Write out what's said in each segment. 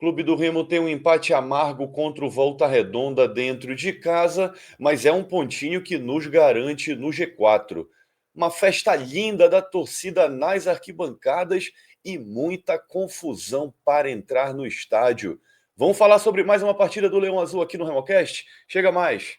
Clube do Remo tem um empate amargo contra o Volta Redonda dentro de casa, mas é um pontinho que nos garante no G4. Uma festa linda da torcida nas arquibancadas e muita confusão para entrar no estádio. Vamos falar sobre mais uma partida do Leão Azul aqui no RemoCast? Chega mais!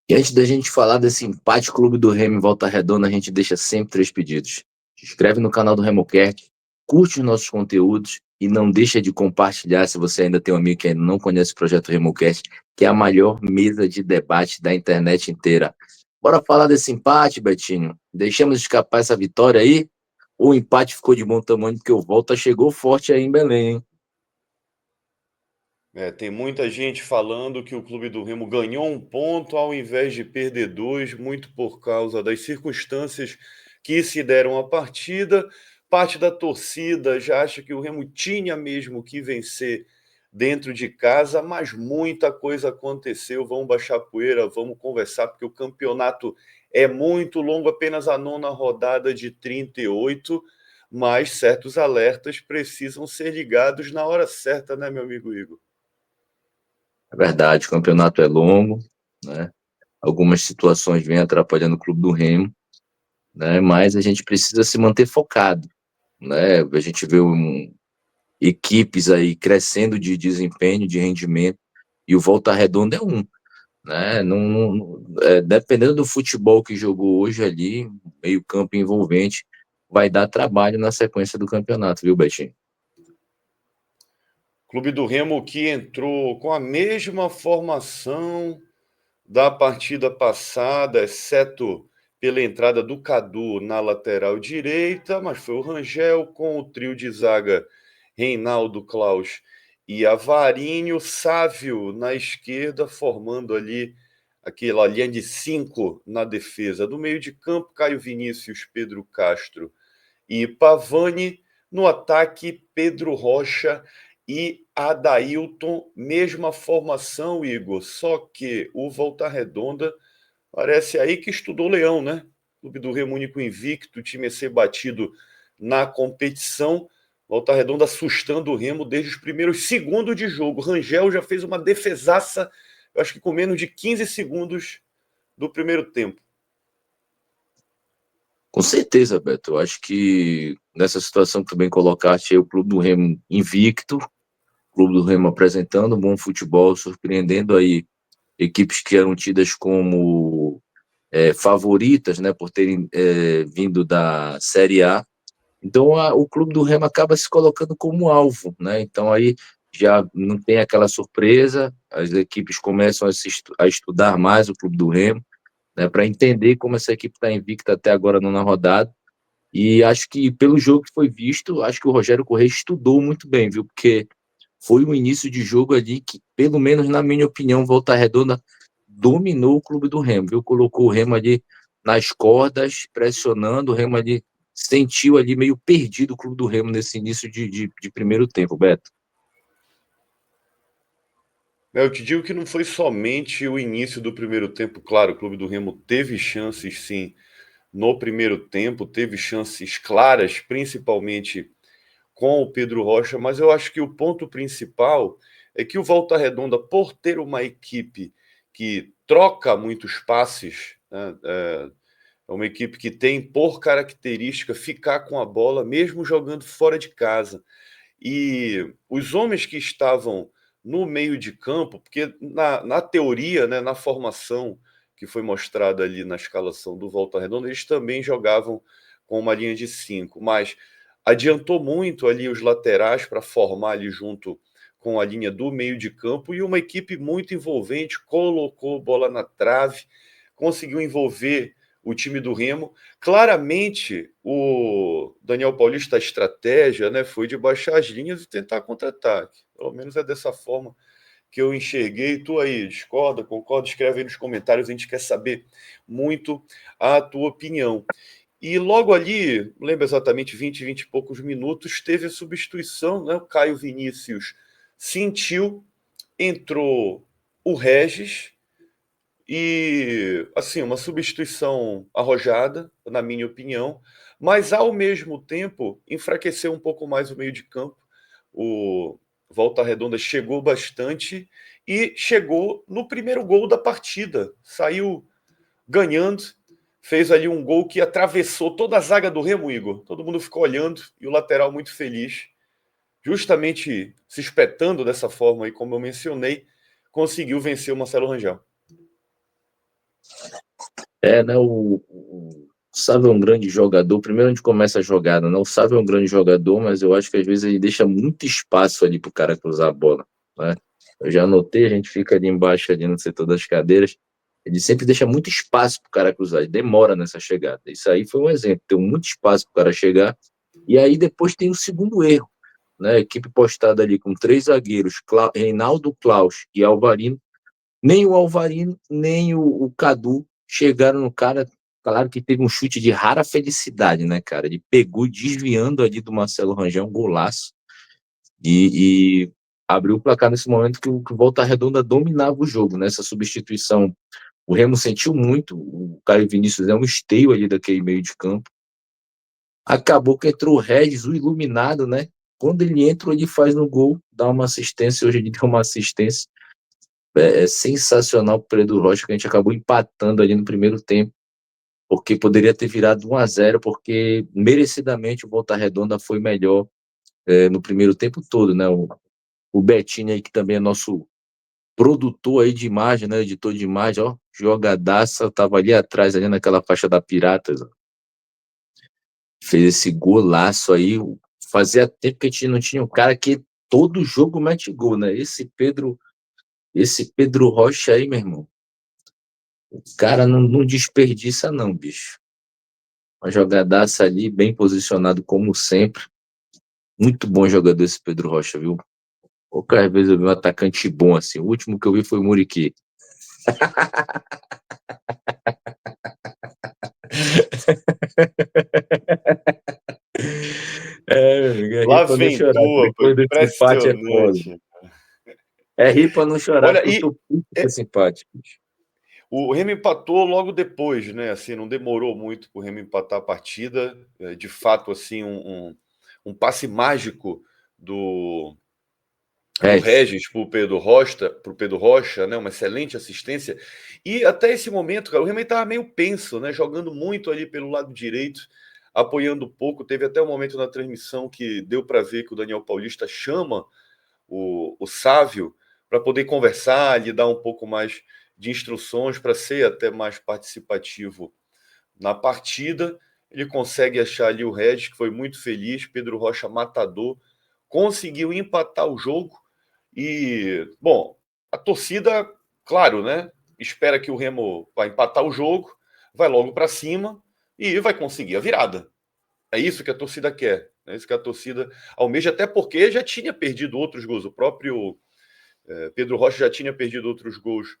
E antes da gente falar desse empate Clube do Remo em Volta Redonda, a gente deixa sempre 3 pedidos. Se inscreve no canal do RemoCast, curte os nossos conteúdos e não deixa de compartilhar se você ainda tem um amigo que ainda não conhece o projeto RemoCast, que é a maior mesa de debate da internet inteira. Bora falar desse empate, Betinho? Deixamos escapar essa vitória aí? Ou o empate ficou de bom tamanho porque o Volta chegou forte aí em Belém, hein? Tem muita gente falando que o Clube do Remo ganhou um ponto ao invés de perder dois, muito por causa das circunstâncias que se deram à partida. Parte da torcida já acha que o Remo tinha mesmo que vencer dentro de casa, mas muita coisa aconteceu. Vamos baixar a poeira, vamos conversar, porque o campeonato é muito longo, apenas a nona rodada de 38, mas certos alertas precisam ser ligados na hora certa, né, meu amigo Igor? É verdade, o campeonato é longo, né? Algumas situações vêm atrapalhando o Clube do Remo, né? Mas a gente precisa se manter focado, né? A gente vê equipes aí crescendo de desempenho, de rendimento, e o Volta Redonda é um, né? Dependendo do futebol que jogou hoje ali, meio campo envolvente, vai dar trabalho na sequência do campeonato, viu, Betinho? Clube do Remo que entrou com a mesma formação da partida passada, exceto pela entrada do Cadu na lateral direita, mas foi o Rangel com o trio de zaga Reinaldo, Klaus e Avarinho, Sávio na esquerda, formando ali aquela linha de 5 na defesa. Do meio de campo, Caio Vinícius, Pedro Castro e Pavani. No ataque, Pedro Rocha e Adailton, mesma formação, Igor, só que o Volta Redonda parece aí que estudou Leão, né? Clube do Remo único invicto, time a ser batido na competição. Volta Redonda assustando o Remo desde os primeiros segundos de jogo. Rangel já fez uma defesaça, eu acho que com menos de 15 segundos do primeiro tempo. Com certeza, Beto. Eu acho que nessa situação que tu bem colocaste, aí, o Clube do Remo invicto, o Clube do Remo apresentando um bom futebol, surpreendendo aí equipes que eram tidas como favoritas, né, por terem vindo da Série A. Então o Clube do Remo acaba se colocando como alvo, né? Então aí já não tem aquela surpresa, as equipes começam a estudar mais o Clube do Remo, né, para entender como essa equipe está invicta até agora na rodada. E acho que pelo jogo que foi visto, acho que o Rogério Corrêa estudou muito bem, viu? Porque foi um início de jogo ali que, pelo menos na minha opinião, Volta Redonda dominou o Clube do Remo, viu? Colocou o Remo ali nas cordas, pressionando, o Remo ali sentiu ali meio perdido o Clube do Remo nesse início de primeiro tempo, Beto. Eu te digo que não foi somente o início do primeiro tempo, claro, o Clube do Remo teve chances sim no primeiro tempo, teve chances claras, principalmente com o Pedro Rocha, mas eu acho que o ponto principal é que o Volta Redonda, por ter uma equipe que troca muitos passes, né, é uma equipe que tem por característica ficar com a bola mesmo jogando fora de casa. E os homens que estavam no meio de campo, porque na teoria, né, na formação que foi mostrada ali na escalação do Volta Redonda, eles também jogavam com uma linha de 5, mas adiantou muito ali os laterais para formar ali junto com a linha do meio de campo e uma equipe muito envolvente, colocou bola na trave, conseguiu envolver o time do Remo. Claramente, o Daniel Paulista, a estratégia, né, foi de baixar as linhas e tentar contra-ataque. Pelo menos é dessa forma que eu enxerguei. Tu aí, concorda? Escreve aí nos comentários, a gente quer saber muito a tua opinião. E logo ali, não lembro exatamente, 20 e poucos minutos, teve a substituição, né? O Caio Vinícius sentiu, entrou o Regis, e, assim, uma substituição arrojada, na minha opinião, mas ao mesmo tempo enfraqueceu um pouco mais o meio de campo. O Volta Redonda chegou bastante e chegou no primeiro gol da partida. Saiu ganhando, fez ali um gol que atravessou toda a zaga do Remo, Igor. Todo mundo ficou olhando e o lateral muito feliz. Justamente se espetando dessa forma aí, como eu mencionei, conseguiu vencer o Marcelo Rangel. Né, o Sávio é um grande jogador. Primeiro a gente começa a jogada, né? O Sávio é um grande jogador, mas eu acho que às vezes ele deixa muito espaço ali pro cara cruzar a bola, né? Eu já notei, a gente fica ali embaixo, ali no setor das cadeiras, ele sempre deixa muito espaço pro cara cruzar, ele demora nessa chegada. Isso aí foi um exemplo, deu muito espaço pro cara chegar, e aí depois tem o segundo erro, né? A equipe postada ali com 3 zagueiros, Reinaldo, Klaus e Alvarino, nem o Alvarino, nem o Cadu chegaram no cara. Claro que teve um chute de rara felicidade, né, cara? Ele pegou desviando ali do Marcelo Rangel, um golaço, e abriu o placar nesse momento que o Volta Redonda dominava o jogo. Nessa substituição, o Remo sentiu muito, o Caio Vinícius é um esteio ali daquele meio de campo. Acabou que entrou o Regis, o iluminado, né? Quando ele entra, ele faz no gol, dá uma assistência. Hoje ele deu uma assistência sensacional para o Pedro Rocha, que a gente acabou empatando ali no primeiro tempo, porque poderia ter virado 1-0, porque merecidamente o Volta Redonda foi melhor no primeiro tempo todo, né? O Betinho aí, que também é nosso produtor aí de imagem, né? Editor de imagem, ó, jogadaça, tava ali atrás, ali naquela faixa da Piratas, ó. Fez esse golaço aí. Fazia tempo que a gente não tinha um cara que todo jogo mete gol, né? Esse Pedro Rocha aí, meu irmão, o cara não desperdiça não, bicho. Uma jogadaça ali, bem posicionado como sempre. Muito bom jogador esse Pedro Rocha, viu? Poucas vezes eu vi um atacante bom assim. O último que eu vi foi o Muriqui. Meu amigo, é rir Lá pra não vem chorar. tua, pô, Depois desse empate é foda. impressionante. É rir pra não chorar, Olha, porque eu tô puto com esse empate, bicho. o Remo empatou logo depois, né? Assim, não demorou muito para o Remo empatar a partida. De fato, assim, um passe mágico do Regis. Regis para o Pedro Rocha, né? Uma excelente assistência. E até esse momento, cara, o Remo estava meio penso, né? Jogando muito ali pelo lado direito, apoiando pouco. Teve até um momento na transmissão que deu para ver que o Daniel Paulista chama o Sávio para poder conversar, lhe dar um pouco mais de instruções para ser até mais participativo na partida. Ele consegue achar ali o Regis, que foi muito feliz. Pedro Rocha matador, conseguiu empatar o jogo. E, bom, a torcida, claro, né? Espera que o Remo vai empatar o jogo, vai logo para cima e vai conseguir a virada. É isso que a torcida quer. É isso que a torcida almeja, até porque já tinha perdido outros gols. O próprio Pedro Rocha já tinha perdido outros gols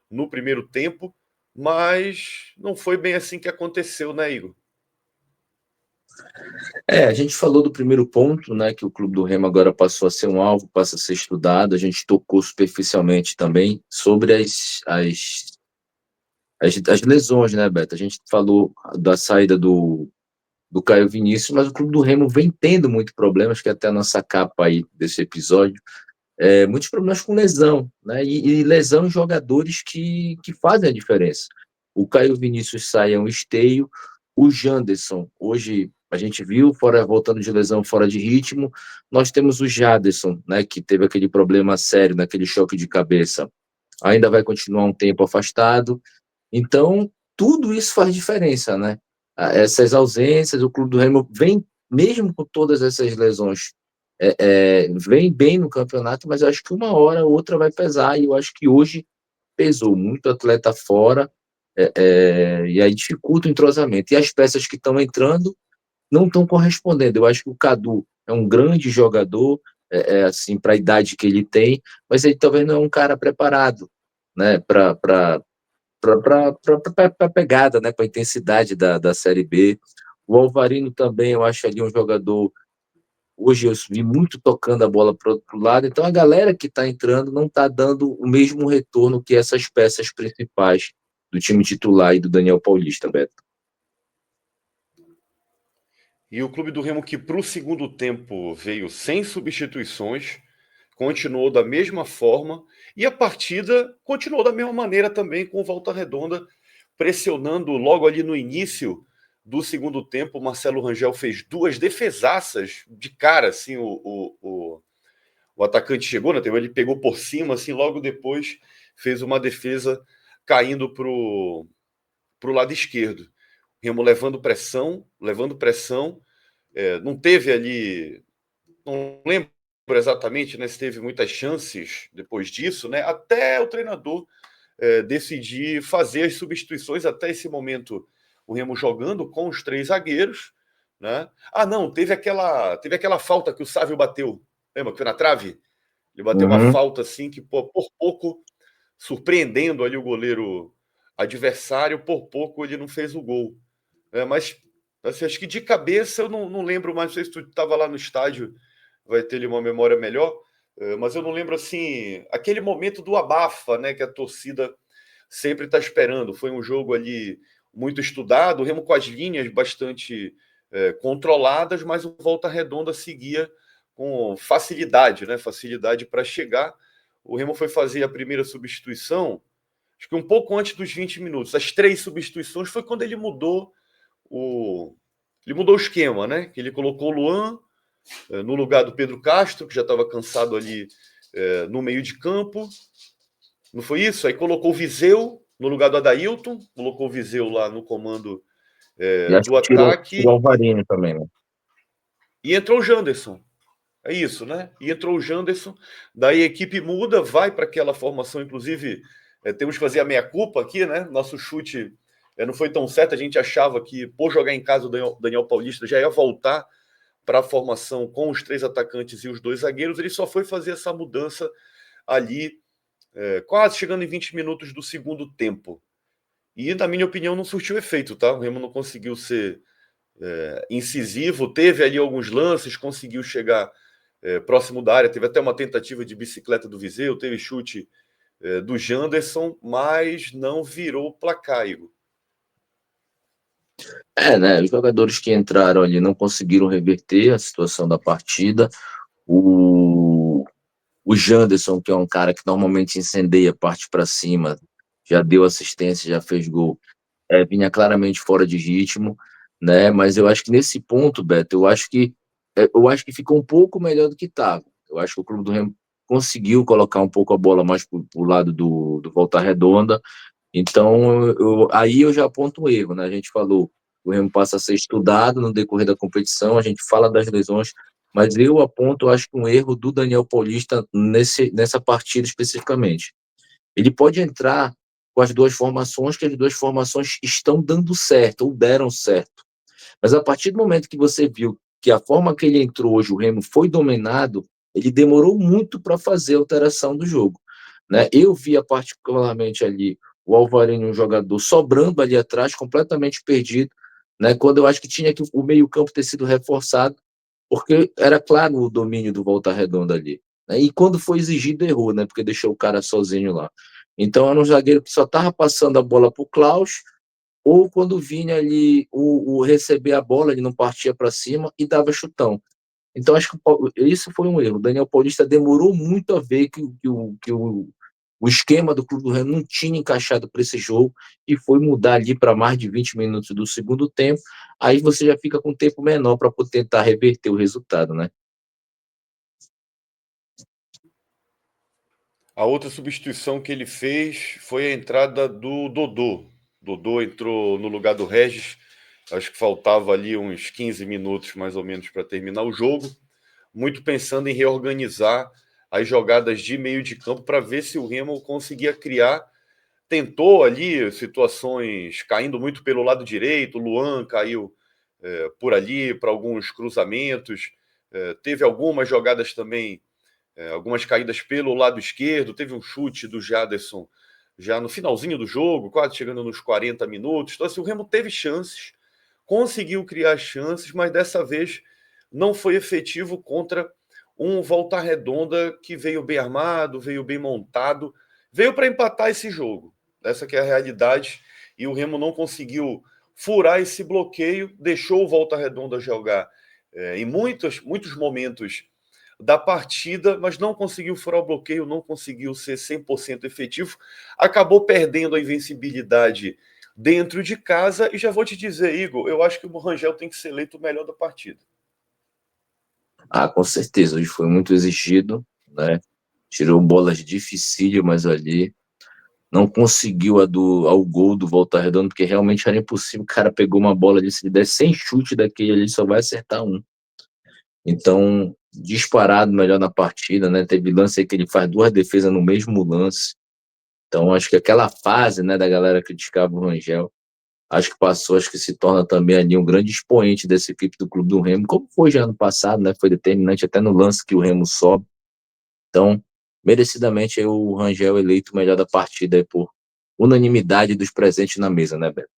no primeiro tempo, mas não foi bem assim que aconteceu, né, Igor? A gente falou do primeiro ponto, né? Que o Clube do Remo agora passou a ser um alvo, passa a ser estudado. A gente tocou superficialmente também sobre as lesões, né, Beto? A gente falou da saída do Caio Vinícius, mas o Clube do Remo vem tendo muitos problemas, que é até a nossa capa aí desse episódio, muitos problemas com lesão, né? E lesão em jogadores que fazem a diferença. O Caio Vinícius sai é um esteio, o Janderson, hoje a gente viu, voltando de lesão, fora de ritmo. Nós temos o Jaderson, né, que teve aquele problema sério, naquele choque de cabeça, ainda vai continuar um tempo afastado. Então, tudo isso faz diferença, né? Essas ausências, o Clube do Remo vem, mesmo com todas essas lesões, vem bem no campeonato, mas eu acho que uma hora ou outra vai pesar, e eu acho que hoje pesou muito atleta fora, e aí dificulta o entrosamento. E as peças que estão entrando não estão correspondendo. Eu acho que o Cadu é um grande jogador, assim, para a idade que ele tem, mas ele talvez não é um cara preparado, né, para a pegada, né, para a intensidade da Série B. O Alvarino também, eu acho ali um jogador. Hoje eu vi muito tocando a bola para o outro lado, então a galera que está entrando não está dando o mesmo retorno que essas peças principais do time titular e do Daniel Paulista, Beto. E o Clube do Remo, que para o segundo tempo veio sem substituições, continuou da mesma forma, e a partida continuou da mesma maneira também, com o Volta Redonda pressionando logo ali no início do segundo tempo. O Marcelo Rangel fez duas defesaças de cara, assim, o atacante chegou, né? Ele pegou por cima, assim, logo depois fez uma defesa caindo para o lado esquerdo. Remo levando pressão, não teve ali, não lembro exatamente, né, se teve muitas chances depois disso, né, até o treinador decidir fazer as substituições. Até esse momento o Remo jogando com os três zagueiros, né? Não, teve aquela falta que o Sávio bateu, lembra que foi na trave? Ele bateu uma falta assim que por pouco, surpreendendo ali o goleiro adversário, por pouco ele não fez o gol. Mas assim, acho que de cabeça eu não lembro mais, não sei se tu estava lá no estádio, vai ter ali uma memória melhor, mas eu não lembro assim, aquele momento do abafa, né, que a torcida sempre está esperando. Foi um jogo ali muito estudado, o Remo com as linhas bastante controladas, mas o Volta Redonda seguia com facilidade, né, facilidade para chegar. O Remo foi fazer a primeira substituição, acho que um pouco antes dos 20 minutos. As três substituições foi quando o, ele mudou o esquema, né? Que ele colocou o Luan no lugar do Pedro Castro, que já estava cansado ali no meio de campo. Não foi isso? Aí colocou o Viseu no lugar do Adailton, colocou o Viseu lá no comando E acho do que tirou o ataque Alvarino também, né? e entrou o Janderson. É isso, né? E entrou o Janderson, daí a equipe muda, vai para aquela formação, inclusive temos que fazer a meia-culpa aqui, né? Nosso chute não foi tão certo, a gente achava que por jogar em casa o Daniel Paulista já ia voltar para a formação com os três atacantes e os dois zagueiros. Ele só foi fazer essa mudança ali, quase chegando em 20 minutos do segundo tempo. E, na minha opinião, não surtiu efeito, tá? O Remo não conseguiu ser incisivo, teve ali alguns lances, conseguiu chegar próximo da área, teve até uma tentativa de bicicleta do Viseu, teve chute do Janderson, mas não virou placar, Igor. Né? Os jogadores que entraram ali não conseguiram reverter a situação da partida. O, o Janderson, que é um cara que normalmente incendeia, parte para cima, já deu assistência, já fez gol, vinha claramente fora de ritmo, né? Mas eu acho que nesse ponto, Beto, eu acho que ficou um pouco melhor do que estava. Eu acho que o Clube do Remo conseguiu colocar um pouco a bola mais para o lado do Volta Redonda. Então, aí eu já aponto um erro, né? A gente falou, o Remo passa a ser estudado no decorrer da competição, a gente fala das lesões, mas eu aponto, acho que um erro do Daniel Paulista nessa partida especificamente. Ele pode entrar com as duas formações, que as duas formações estão dando certo, ou deram certo. Mas a partir do momento que você viu que a forma que ele entrou hoje, o Remo foi dominado, ele demorou muito para fazer a alteração do jogo. Né? Eu via particularmente ali o Alvarinho, um jogador sobrando ali atrás, completamente perdido, né? Quando eu acho que tinha que o meio-campo ter sido reforçado, porque era claro o domínio do Volta Redonda ali. Né? E quando foi exigido, errou, né? Porque deixou o cara sozinho lá. Então era um zagueiro que só estava passando a bola para o Klaus, ou quando vinha ali o receber a bola, ele não partia para cima e dava chutão. Então, acho que isso foi um erro. O Daniel Paulista demorou muito a ver que o esquema do Clube do Remo não tinha encaixado para esse jogo e foi mudar ali para mais de 20 minutos do segundo tempo. Aí você já fica com um tempo menor para tentar reverter o resultado, né? A outra substituição que ele fez foi a entrada do Dodô. Dodô entrou no lugar do Regis. Acho que faltava ali uns 15 minutos mais ou menos para terminar o jogo. Muito pensando em reorganizar as jogadas de meio de campo para ver se o Remo conseguia criar. Tentou ali situações caindo muito pelo lado direito. O Luan caiu por ali para alguns cruzamentos. Teve algumas jogadas também, algumas caídas pelo lado esquerdo. Teve um chute do Jaderson já no finalzinho do jogo, quase chegando nos 40 minutos. Então, assim, o Remo teve chances. conseguiu criar chances, mas dessa vez não foi efetivo contra um Volta Redonda que veio bem armado, veio bem montado, veio para empatar esse jogo. Essa que é a realidade, e o Remo não conseguiu furar esse bloqueio, deixou o Volta Redonda jogar em muitos momentos da partida, mas não conseguiu furar o bloqueio, não conseguiu ser 100% efetivo, acabou perdendo a invencibilidade dentro de casa, e já vou te dizer, Igor, eu acho que o Rangel tem que ser eleito o melhor da partida. Ah, com certeza, hoje foi muito exigido, né? Tirou bolas dificílimas ali, não conseguiu ao gol do Volta Redonda, porque realmente era impossível. O cara pegou uma bola ali, se ele der sem chute daquele ali, só vai acertar um. Então, disparado melhor na partida, né? Teve lance aí que ele faz duas defesas no mesmo lance. Então, acho que aquela fase, né, da galera que criticava o Rangel, acho que passou, acho que se torna também ali um grande expoente dessa equipe do Clube do Remo, como foi já ano passado, né? Foi determinante até no lance que o Remo sobe. Então, merecidamente aí o Rangel eleito o melhor da partida aí por unanimidade dos presentes na mesa, né, Beto?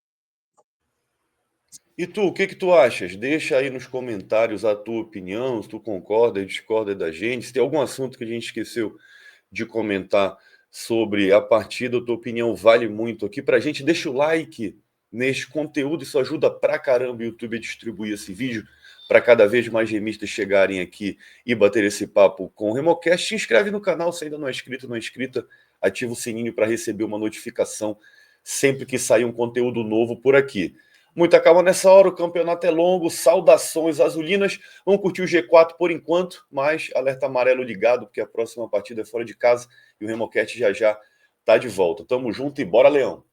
E tu, o que tu achas? Deixa aí nos comentários a tua opinião, se tu concorda e discorda da gente. Se tem algum assunto que a gente esqueceu de comentar sobre a partida, a tua opinião vale muito aqui pra gente. Deixa o like neste conteúdo, isso ajuda pra caramba o YouTube a distribuir esse vídeo para cada vez mais remistas chegarem aqui e bater esse papo com o Remocast. Se inscreve no canal se ainda não é inscrito, não é inscrita, ativa o sininho para receber uma notificação sempre que sair um conteúdo novo por aqui. Muita calma nessa hora, o campeonato é longo, saudações azulinas. Vamos curtir o G4 por enquanto, mas alerta amarelo ligado, porque a próxima partida é fora de casa e o Remocast já já tá de volta. Tamo junto e bora, Leão!